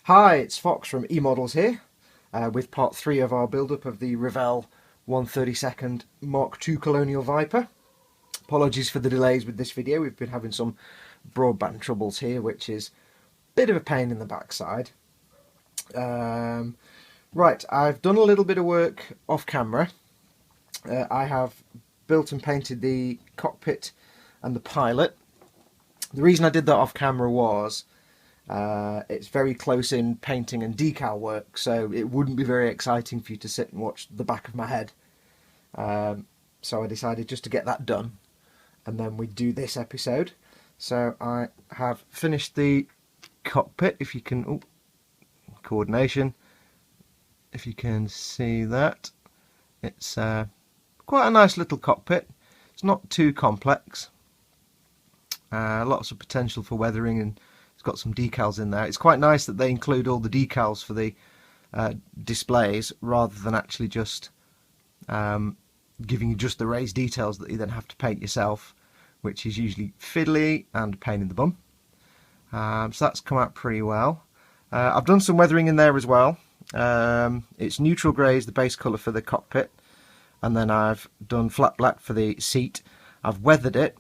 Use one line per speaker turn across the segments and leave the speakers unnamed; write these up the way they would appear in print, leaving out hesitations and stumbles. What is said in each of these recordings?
Hi, it's Foxx from eModels here, with part 3 of our build-up of the Revell 1/32 Mark II Colonial Viper. Apologies for the delays with this video, we've been having some broadband troubles here, which is a bit of a pain in the backside. Right, I've done a little bit of work off camera. I have built and painted the cockpit and the pilot. The reason I did that off camera was it's very close in painting and decal work, so it wouldn't be very exciting for you to sit and watch the back of my head. So I decided just to get that done, and then we'd do this episode. So I have finished the cockpit, if you can, coordination, if you can see that. It's quite a nice little cockpit. It's not too complex. Lots of potential for weathering, and it's got some decals in there. It's quite nice that they include all the decals for the displays rather than actually just giving you just the raised details that you then have to paint yourself, which is usually fiddly and a pain in the bum. So that's come out pretty well. I've done some weathering in there as well. It's neutral grey is the base colour for the cockpit, and then I've done flat black for the seat. I've weathered it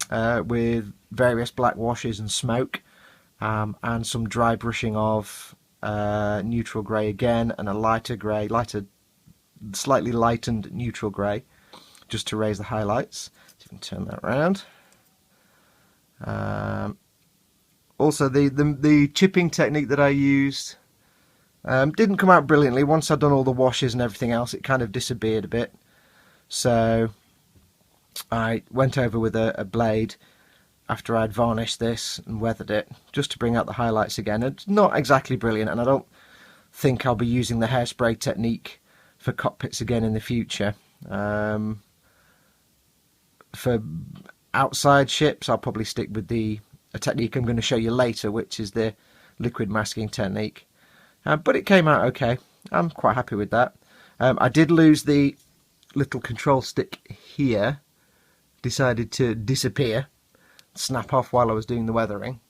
with various black washes and smoke, and some dry brushing of neutral grey again, and a slightly lightened neutral grey, just to raise the highlights. So you can turn that around. Also, the chipping technique that I used didn't come out brilliantly. Once I'd done all the washes and everything else, it kind of disappeared a bit. So I went over with a blade after I'd varnished this and weathered it, just to bring out the highlights again. It's not exactly brilliant, and I don't think I'll be using the hairspray technique for cockpits again in the future. For outside ships, I'll probably stick with a technique I'm going to show you later, which is the liquid masking technique. But it came out okay. I'm quite happy with that. I did lose the little control stick here. Decided to disappear, snap off while I was doing the weathering.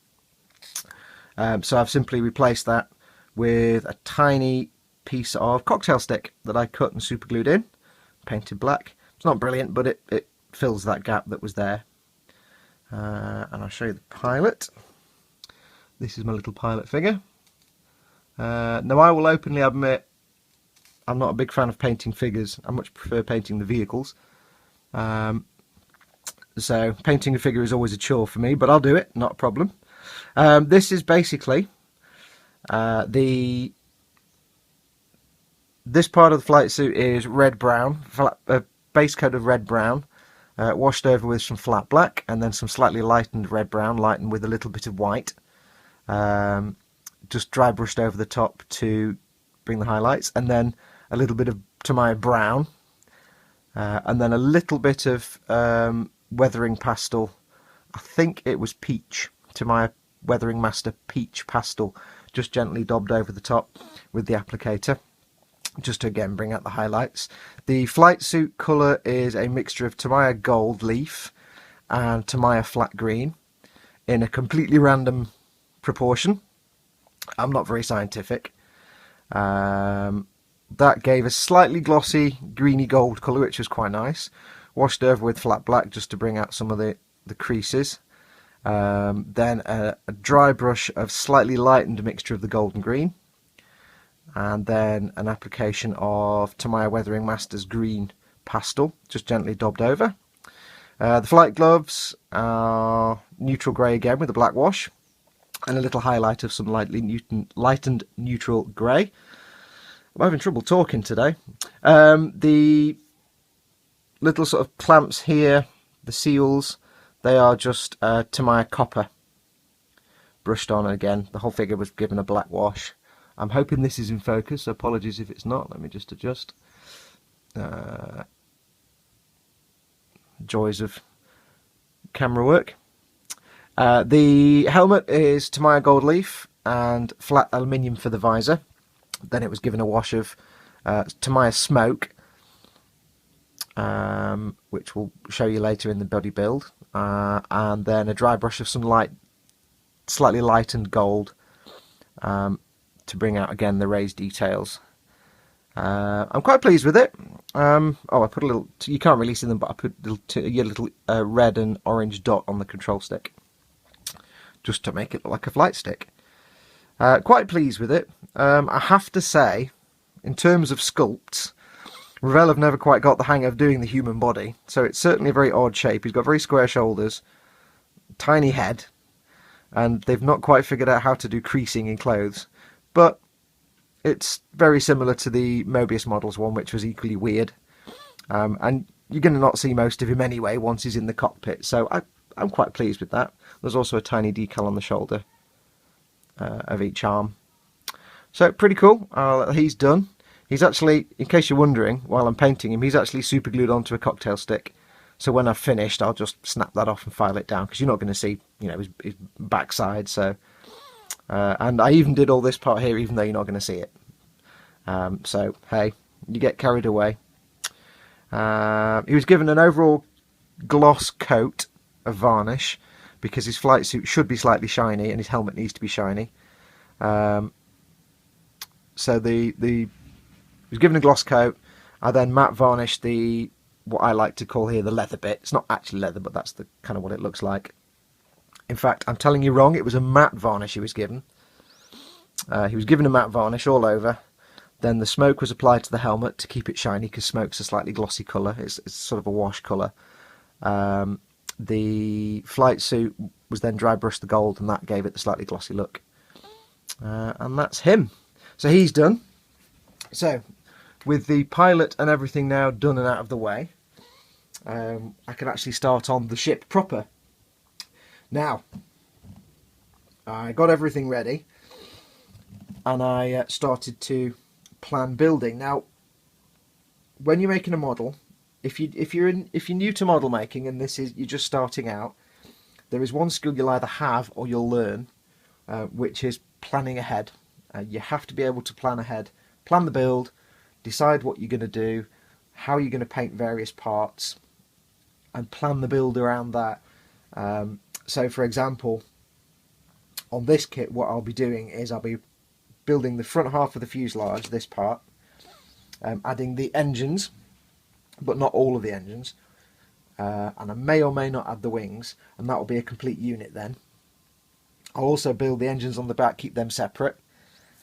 So I've simply replaced that with a tiny piece of cocktail stick that I cut and super glued in, painted black. It's not brilliant, but it fills that gap that was there. And I'll show you the pilot. This is my little pilot figure. Now, I will openly admit I'm not a big fan of painting figures. I much prefer painting the vehicles. So painting a figure is always a chore for me, but I'll do it, not a problem. This is basically this part of the flight suit is red-brown, base coat of red-brown, washed over with some flat black, and then some slightly lightened red-brown, lightened with a little bit of white. Just dry brushed over the top to bring the highlights, and then a little bit of Tamiya brown, and then a little bit of weathering pastel. I think it was peach, Tamiya Weathering Master Peach Pastel, just gently daubed over the top with the applicator, just to again bring out the highlights. The flight suit colour is a mixture of Tamiya Gold Leaf and Tamiya Flat Green in a completely random proportion. I'm not very scientific. That gave a slightly glossy greeny gold colour, which was quite nice. Washed over with flat black just to bring out some of the creases. Then a dry brush of slightly lightened mixture of the gold and green. And then an application of Tamiya Weathering Master's Green Pastel, just gently daubed over. The flight gloves are neutral grey again with a black wash, and a little highlight of some lightened neutral grey. I'm having trouble talking today. The little sort of clamps here, the seals, they are just Tamiya Copper brushed on again. The whole figure was given a black wash. I'm hoping this is in focus, so apologies if it's not. Let me just adjust. Joys of camera work. The helmet is Tamiya Gold Leaf and flat aluminium for the visor. Then it was given a wash of Tamiya Smoke, which we'll show you later in the body build, and then a dry brush of some slightly lightened gold to bring out again the raised details. I'm quite pleased with it. I put a little, you can't really see them, but I put a little red and orange dot on the control stick just to make it look like a flight stick. Quite pleased with it. I have to say, in terms of sculpts, Revell have never quite got the hang of doing the human body, so it's certainly a very odd shape. He's got very square shoulders, tiny head, and they've not quite figured out how to do creasing in clothes. But it's very similar to the Mobius Models one, which was equally weird. And you're going to not see most of him anyway once he's in the cockpit, so I'm quite pleased with that. There's also a tiny decal on the shoulder of each arm. So pretty cool. He's done. He's actually, in case you're wondering, while I'm painting him, he's actually super glued onto a cocktail stick. So when I've finished, I'll just snap that off and file it down, because you're not going to see, his backside. So, and I even did all this part here, even though you're not going to see it. So hey, you get carried away. He was given an overall gloss coat of varnish because his flight suit should be slightly shiny and his helmet needs to be shiny. So he was given a gloss coat. I then matte varnished what I like to call here the leather bit. It's not actually leather, but that's the kind of what it looks like. In fact, I'm telling you wrong. It was a matte varnish he was given. He was given a matte varnish all over. Then the smoke was applied to the helmet to keep it shiny, because smoke's a slightly glossy colour. It's sort of a wash colour. The flight suit was then dry brushed the gold, and that gave it the slightly glossy look. And that's him. So he's done. So with the pilot and everything now done and out of the way, I can actually start on the ship proper. Now, I got everything ready, and I started to plan building. Now, when you're making a model, if you're new to model making and you're just starting out, there is one skill you'll either have or you'll learn, which is planning ahead. You have to be able to plan ahead, plan the build, decide what you're going to do, how you're going to paint various parts, and plan the build around that. So for example, on this kit, what I'll be doing is I'll be building the front half of the fuselage, this part, adding the engines, but not all of the engines, and I may or may not add the wings, and that will be a complete unit then. I'll also build the engines on the back, keep them separate,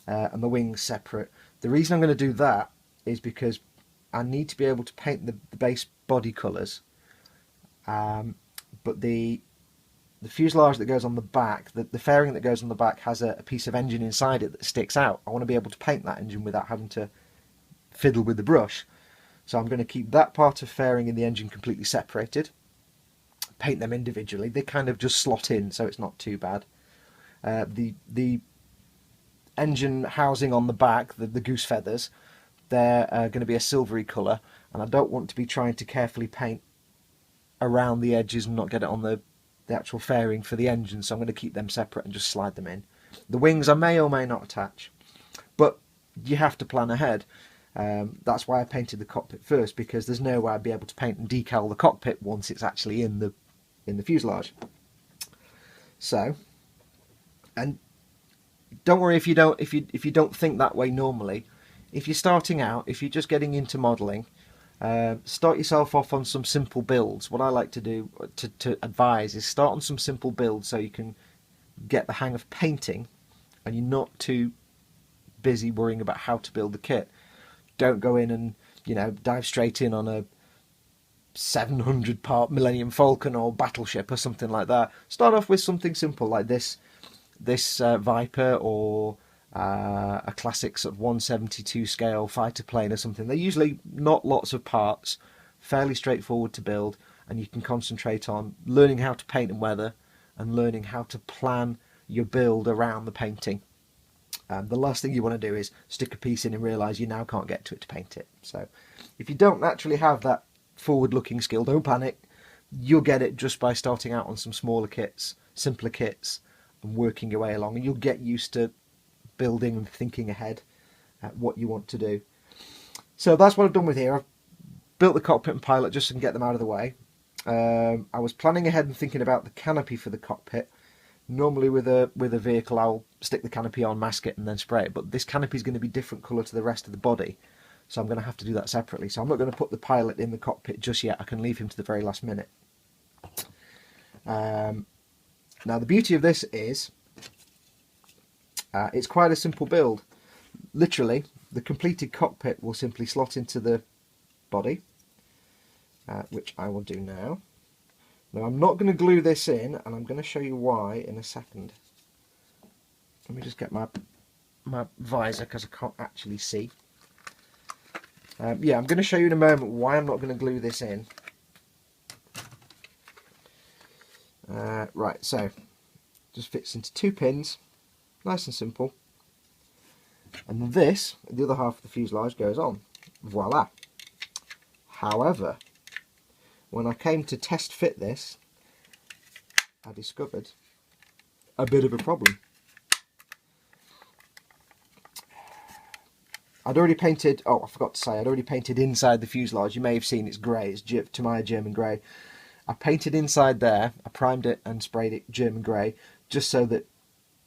and the wings separate. The reason I'm going to do that is because I need to be able to paint the base body colours, but the fuselage that goes on the back, the fairing that goes on the back has a piece of engine inside it that sticks out. I want to be able to paint that engine without having to fiddle with the brush. So I'm going to keep that part of fairing in the engine completely separated, paint them individually. They kind of just slot in, so it's not too bad. The engine housing on the back, the goose feathers, they're going to be a silvery colour, and I don't want to be trying to carefully paint around the edges and not get it on the actual fairing for the engine, so I'm going to keep them separate and just slide them in. The wings I may or may not attach, but you have to plan ahead. That's why I painted the cockpit first, because there's no way I'd be able to paint and decal the cockpit once it's actually in the fuselage. So, and don't worry if you don't think that way normally. If you're starting out, if you're just getting into modelling, start yourself off on some simple builds. What I like to do to advise is start on some simple builds so you can get the hang of painting and you're not too busy worrying about how to build the kit. Don't go in and dive straight in on a 700 part Millennium Falcon or battleship or something like that. Start off with something simple like this Viper, or a classic sort of 1/72 scale fighter plane or something. They're usually not lots of parts, fairly straightforward to build, and you can concentrate on learning how to paint and weather and learning how to plan your build around the painting. The last thing you want to do is stick a piece in and realise you now can't get to it to paint it. So if you don't naturally have that forward-looking skill, don't panic. You'll get it just by starting out on some smaller kits, simpler kits, and working your way along, and you'll get used to building and thinking ahead at what you want to do. So that's what I've done with here. I've built the cockpit and pilot just to get them out of the way. I was planning ahead and thinking about the canopy for the cockpit, Normally with a vehicle I'll stick the canopy on, mask it and then spray it, but this canopy is going to be different colour to the rest of the body, so I'm going to have to do that separately. So I'm not going to put the pilot in the cockpit just yet, I can leave him to the very last minute. Now the beauty of this is it's quite a simple build. Literally, the completed cockpit will simply slot into the body, which I will do now. Now I'm not going to glue this in, and I'm going to show you why in a second. Let me just get my visor because I can't actually see. Yeah, I'm going to show you in a moment why I'm not going to glue this in. Right, so just fits into 2 pins, nice and simple. And then this, the other half of the fuselage, goes on. Voila. However, when I came to test fit this, I discovered a bit of a problem. I'd already painted, oh I forgot to say, I'd already painted inside the fuselage. You may have seen it's grey, it's Tamiya German grey. I painted inside there, I primed it and sprayed it German grey, just so that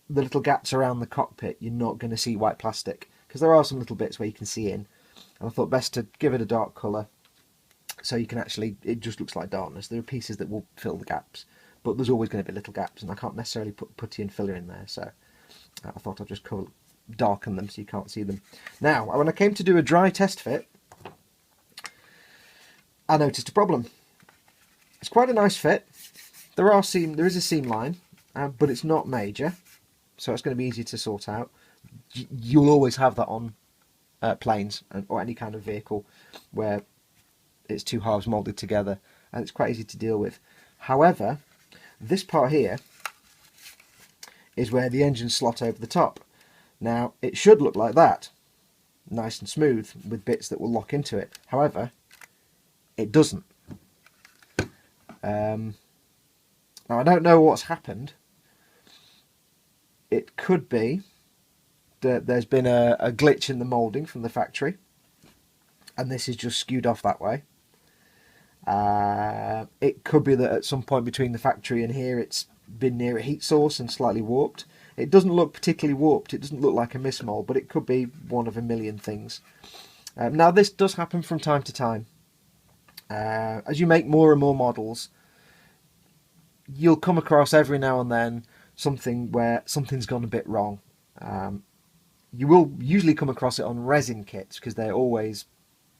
the little gaps around the cockpit you're not going to see white plastic, because there are some little bits where you can see in, and I thought best to give it a dark colour so you can actually, it just looks like darkness. There are pieces that will fill the gaps, but there's always going to be little gaps, and I can't necessarily put putty and filler in there, so I thought I'd just darken them so you can't see them. Now when I came to do a dry test fit, I noticed a problem. It's quite a nice fit. There is a seam line, but it's not major, so it's going to be easy to sort out. You'll always have that on planes or any kind of vehicle where it's 2 halves moulded together, and it's quite easy to deal with. However, this part here is where the engines slot over the top. Now it should look like that, nice and smooth with bits that will lock into it. However, it doesn't. Now I don't know what's happened. It could be that there's been a glitch in the moulding from the factory, and this is just skewed off that way. It could be that at some point between the factory and here it's been near a heat source and slightly warped. It doesn't look particularly warped, it doesn't look like a mismold, but it could be one of a million things. Now this does happen from time to time. As you make more and more models, you'll come across every now and then something where something's gone a bit wrong. You will usually come across it on resin kits because they're always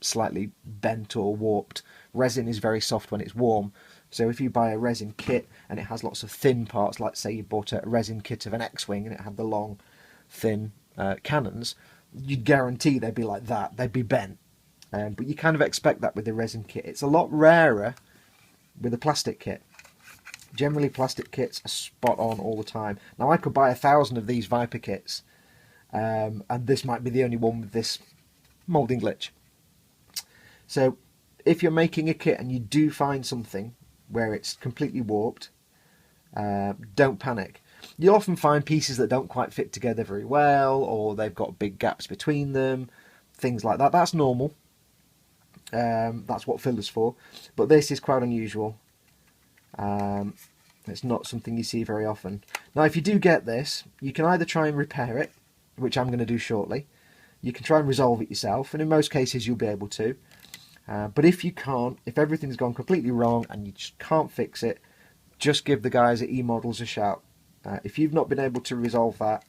slightly bent or warped. Resin is very soft when it's warm, so if you buy a resin kit and it has lots of thin parts, like say you bought a resin kit of an X-Wing and it had the long thin cannons, you'd guarantee they'd be like that, they'd be bent. But you kind of expect that with the resin kit. It's a lot rarer with a plastic kit. Generally plastic kits are spot on all the time. Now I could buy 1,000 of these Viper kits, and this might be the only one with this moulding glitch. So if you're making a kit and you do find something where it's completely warped, don't panic. You'll often find pieces that don't quite fit together very well, or they've got big gaps between them, things like that. That's normal. That's what filler's for. But this is quite unusual. It's not something you see very often. Now if you do get this, you can either try and repair it, which I'm going to do shortly. You can try and resolve it yourself, and in most cases you'll be able to. But if you can't, if everything's gone completely wrong and you just can't fix it, just give the guys at eModels a shout. If you've not been able to resolve that,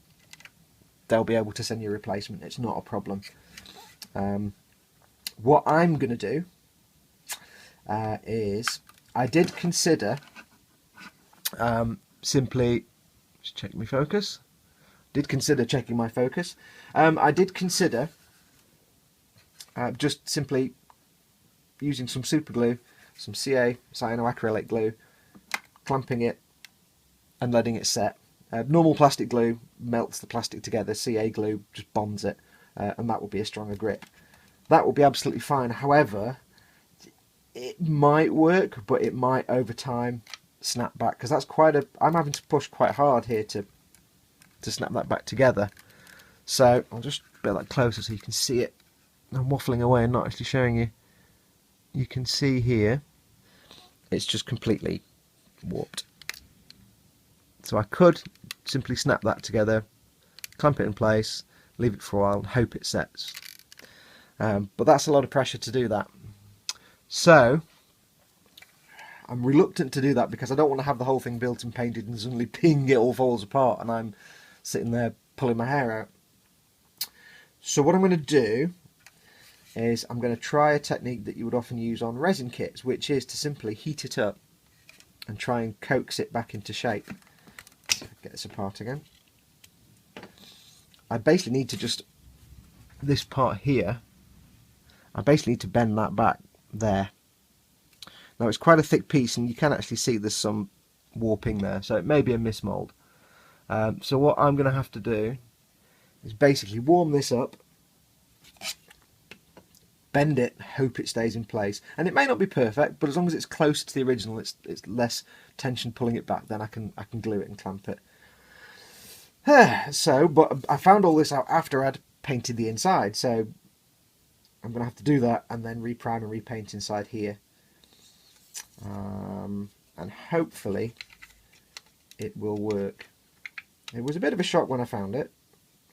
they'll be able to send you a replacement. It's not a problem. What I'm going to do is, I did consider simply, just check my focus. Did consider checking my focus. I did consider just simply using some super glue, some CA cyanoacrylate glue, clamping it and letting it set. Normal plastic glue melts the plastic together. CA glue just bonds it, and that will be a stronger grip. That will be absolutely fine. However, it might work, but it might over time snap back, because that's quite a, I'm having to push quite hard here to snap that back together. So I'll just bring that closer so you can see it. I'm waffling away and not actually showing you. You can see here it's just completely warped. So I could simply snap that together, clamp it in place, leave it for a while and hope it sets. But that's a lot of pressure to do that. So I'm reluctant to do that because I don't want to have the whole thing built and painted and suddenly ping, it all falls apart and I'm sitting there pulling my hair out. So what I'm going to do is I'm going to try a technique that you would often use on resin kits, which is to simply heat it up and try and coax it back into shape. Get this apart again. I basically need to just, this part here, I basically need to bend that back there. Now it's quite a thick piece and you can actually see there's some warping there, so it may be a mismold. So what I'm going to have to do is basically warm this up, bend it, hope it stays in place. And it may not be perfect, but as long as it's close to the original, it's less tension pulling it back, then I can glue it and clamp it. But I found all this out after I'd painted the inside, so I'm going to have to do that and then reprime and repaint inside here. And hopefully it will work. It was a bit of a shock when I found it.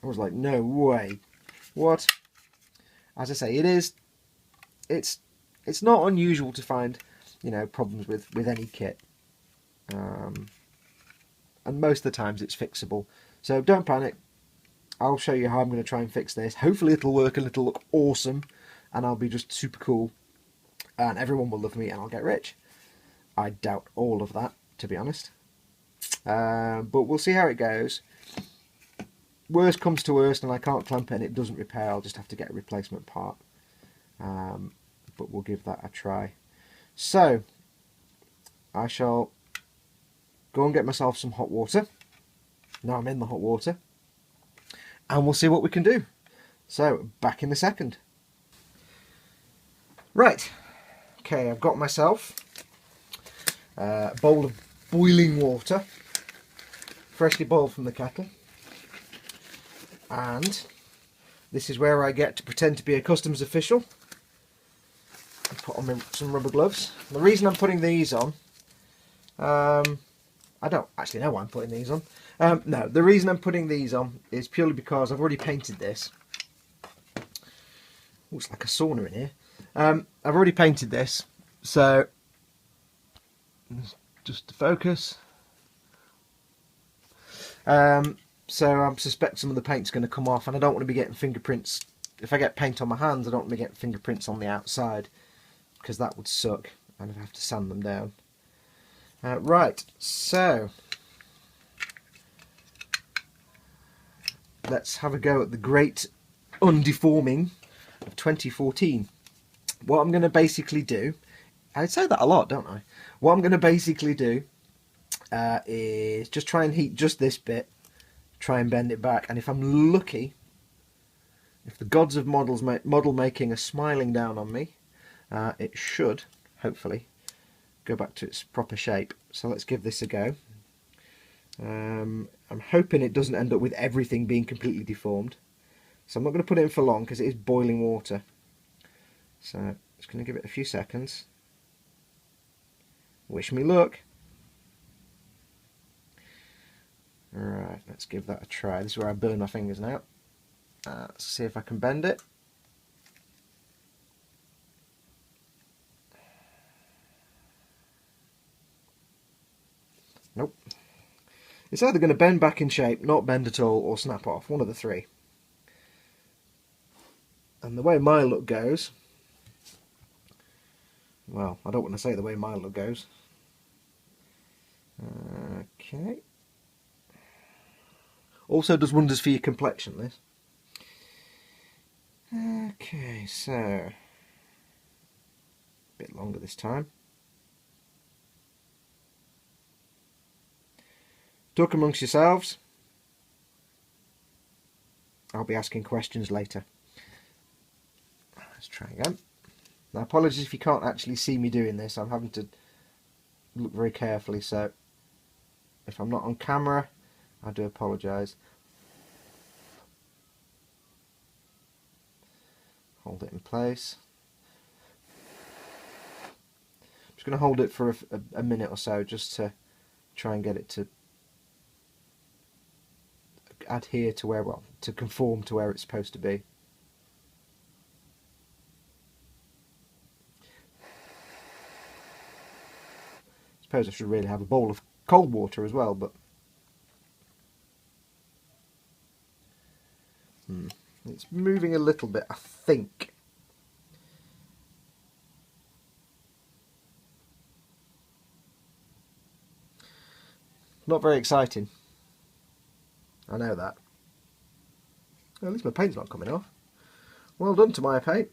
I was like, no way. What? As I say, it's not unusual to find, you know, problems with any kit. And most of the times it's fixable. So don't panic. I'll show you how I'm going to try and fix this. Hopefully it'll work and it'll look awesome and I'll be just super cool and everyone will love me and I'll get rich. I doubt all of that, to be honest. But we'll see how it goes. Worst comes to worst and I can't clamp it and it doesn't repair, I'll just have to get a replacement part. But we'll give that a try. So, I shall go and get myself some hot water. Now I'm in the hot water. And we'll see what we can do. So, back in a second. Right. Okay, I've got myself a bowl of boiling water, freshly boiled from the kettle. And this is where I get to pretend to be a customs official. I put on some rubber gloves. The reason I'm putting these on, I don't actually know why I'm putting these on. No, the reason I'm putting these on is purely because I've already painted this. Looks like a sauna in here. I've already painted this, so just to focus. So I suspect some of the paint's going to come off, and I don't want to be getting fingerprints. If I get paint on my hands, I don't want to be getting fingerprints on the outside, because that would suck, and I'd have to sand them down. Right, so let's have a go at the great undeforming of 2014. What I'm going to basically do, I say that a lot, don't I? What I'm going to basically do is just try and heat just this bit, try and bend it back, and if I'm lucky, if the gods of model making are smiling down on me, it should, hopefully, go back to its proper shape. So let's give this a go. I'm hoping it doesn't end up with everything being completely deformed. So I'm not going to put it in for long because it is boiling water. So I'm just going to give it a few seconds. Wish me luck. Alright, let's give that a try. This is where I burn my fingers now. Let's see if I can bend it. Nope. It's either going to bend back in shape, not bend at all, or snap off. One of the three. And the way my look goes, well, I don't want to say the way my look goes. Okay. Also does wonders for your complexion, this. Okay, so a bit longer this time. Talk amongst yourselves. I'll be asking questions later. Let's try again. Now, apologies if you can't actually see me doing this. I'm having to look very carefully, so if I'm not on camera, I do apologise. Hold it in place. I'm just going to hold it for a minute or so just to try and get it to adhere to where, well, to conform to where it's supposed to be. I suppose I should really have a bowl of cold water as well, but it's moving a little bit, I think. Not very exciting. I know that. Well, at least my paint's not coming off. Well done to my paint.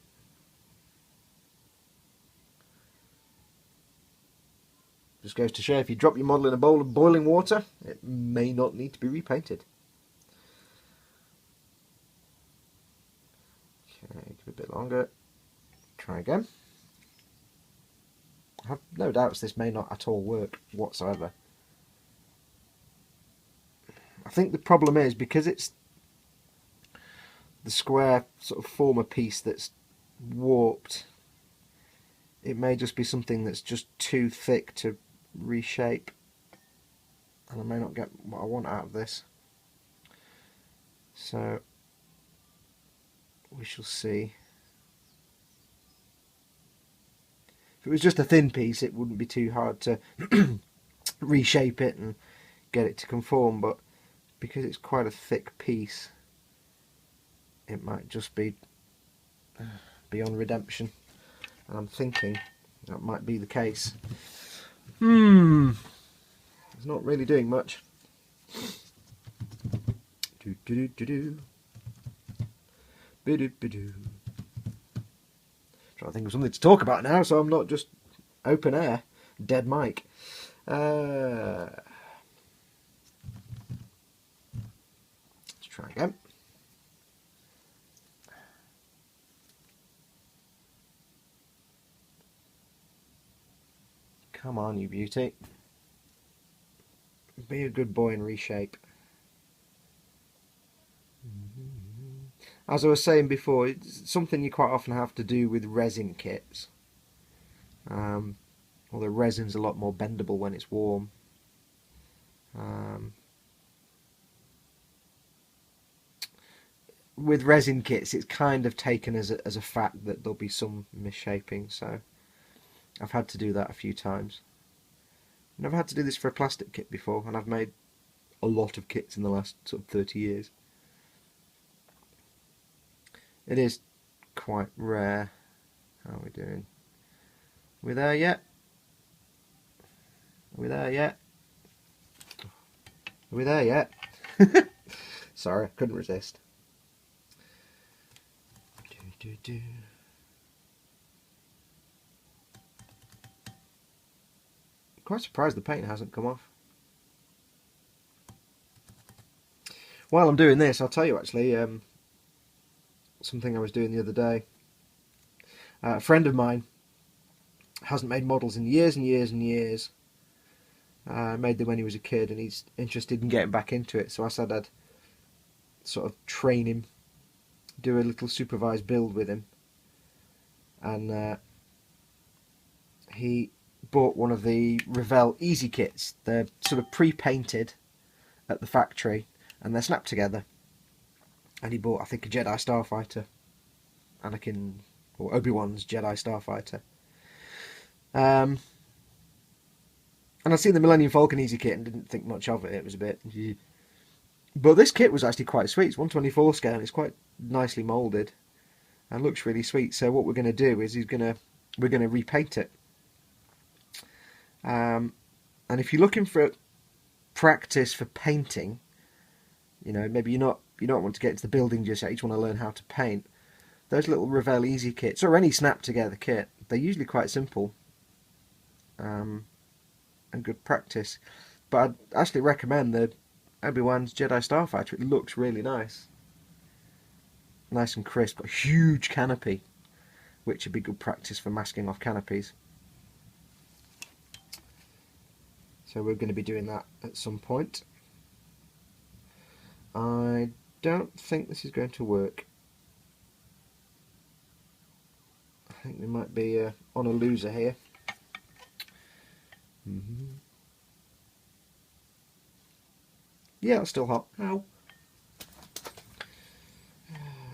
Just goes to show if you drop your model in a bowl of boiling water, it may not need to be repainted. Okay, give it a bit longer. Try again. I have no doubts this may not at all work whatsoever. I think the problem is because it's the square sort of former piece that's warped, it may just be something that's just too thick to reshape, and I may not get what I want out of this. So we shall see. If it was just a thin piece, it wouldn't be too hard to reshape it and get it to conform, but because it's quite a thick piece, it might just be beyond redemption, and I'm thinking that might be the case. It's not really doing much. Trying to think of something to talk about now, so I'm not just open air, dead mic. Let's try again. Come on, you beauty. Be a good boy and reshape. As I was saying before, it's something you quite often have to do with resin kits. Although resin's a lot more bendable when it's warm. With resin kits, it's kind of taken as a fact that there'll be some misshaping, so I've had to do that a few times. And I've had to do this for a plastic kit before, and I've made a lot of kits in the last sort of 30 years. It is quite rare. How are we doing? Are we there yet? Are we there yet? Are we there yet? Sorry, I couldn't resist. Quite surprised the paint hasn't come off. While I'm doing this, I'll tell you actually something I was doing the other day. A friend of mine hasn't made models in years and years and years. Made them when he was a kid, and he's interested in getting back into it. So I said I'd sort of train him, do a little supervised build with him, and he bought one of the Revell Easy Kits. They're sort of pre-painted at the factory, and they're snapped together. And he bought, I think, a Jedi Starfighter, Anakin or Obi-Wan's Jedi Starfighter. And I'd seen the Millennium Falcon Easy Kit and didn't think much of it. It was a bit... But this kit was actually quite sweet. It's 1/24 scale and it's quite nicely moulded and looks really sweet. So what we're going to do is we're going to repaint it. And if you're looking for practice for painting, you know, maybe you don't want to get into the building just yet, you just want to learn how to paint. Those little Revell Easy Kits, or any snap together kit, they're usually quite simple. And good practice. But I'd actually recommend the Obi-Wan's Jedi Starfighter. It looks really nice. Nice and crisp. Got a huge canopy, which would be good practice for masking off canopies. So we're going to be doing that at some point. I don't think this is going to work. I think we might be on a loser here. Yeah, it's still hot. Ow.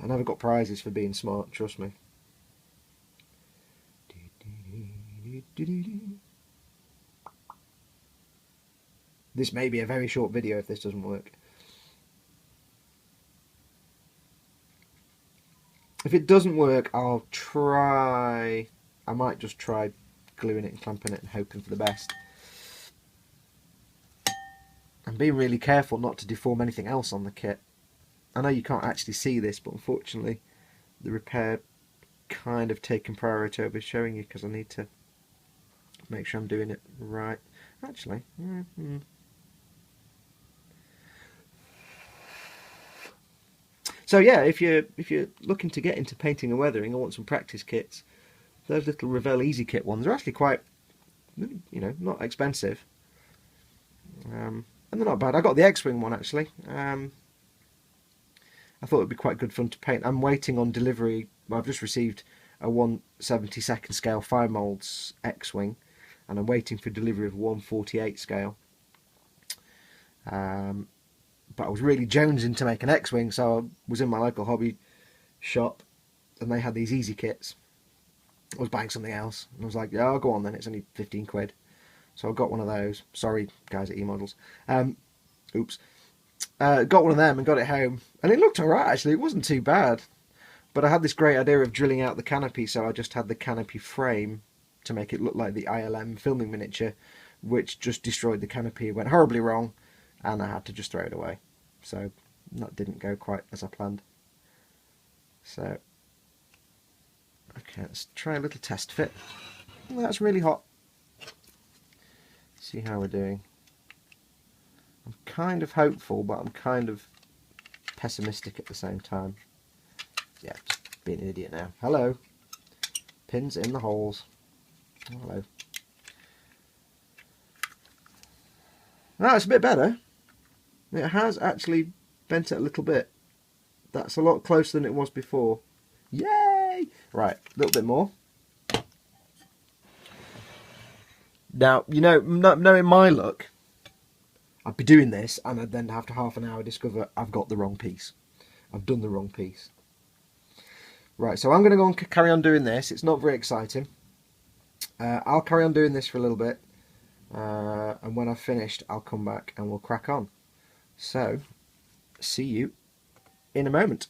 I never got prizes for being smart, trust me. This may be a very short video if this doesn't work. If it doesn't work, I'll try... I might just try gluing it and clamping it and hoping for the best. I'm being really careful not to deform anything else on the kit. I know you can't actually see this, but unfortunately the repair kind of taken priority over showing you because I need to make sure I'm doing it right. Actually, So yeah, if you're looking to get into painting and weathering or want some practice kits, those little Revell Easy Kit ones are actually quite, you know, not expensive. And they're not bad. I got the X-Wing one actually. I thought it'd be quite good fun to paint. I'm waiting on delivery. Well, I've just received a 1/72 scale fire molds X-Wing, and I'm waiting for delivery of 1/48 scale. But I was really jonesing to make an X-Wing, so I was in my local hobby shop, and they had these easy kits. I was buying something else, and I was like, yeah, I'll go on then, it's only 15 quid. So I got one of those. Sorry, guys at eModels. Oops. Got one of them and got it home, and it looked alright actually, it wasn't too bad. But I had this great idea of drilling out the canopy, so I just had the canopy frame to make it look like the ILM filming miniature, which just destroyed the canopy. It went horribly wrong, and I had to just throw it away. So that didn't go quite as I planned. So, okay, let's try a little test fit. Oh, that's really hot. See how we're doing. I'm kind of hopeful, but I'm kind of pessimistic at the same time. Yeah, just being an idiot now. Hello. Pins in the holes. Hello. Now it's a bit better. It has actually bent it a little bit. That's a lot closer than it was before. Yay! Right, a little bit more. Now, you know, knowing my luck, I'd be doing this and I'd then after half an hour discover I've got the wrong piece. I've done the wrong piece. Right, so I'm going to go and carry on doing this. It's not very exciting. I'll carry on doing this for a little bit. And when I've finished, I'll come back and we'll crack on. So, see you in a moment.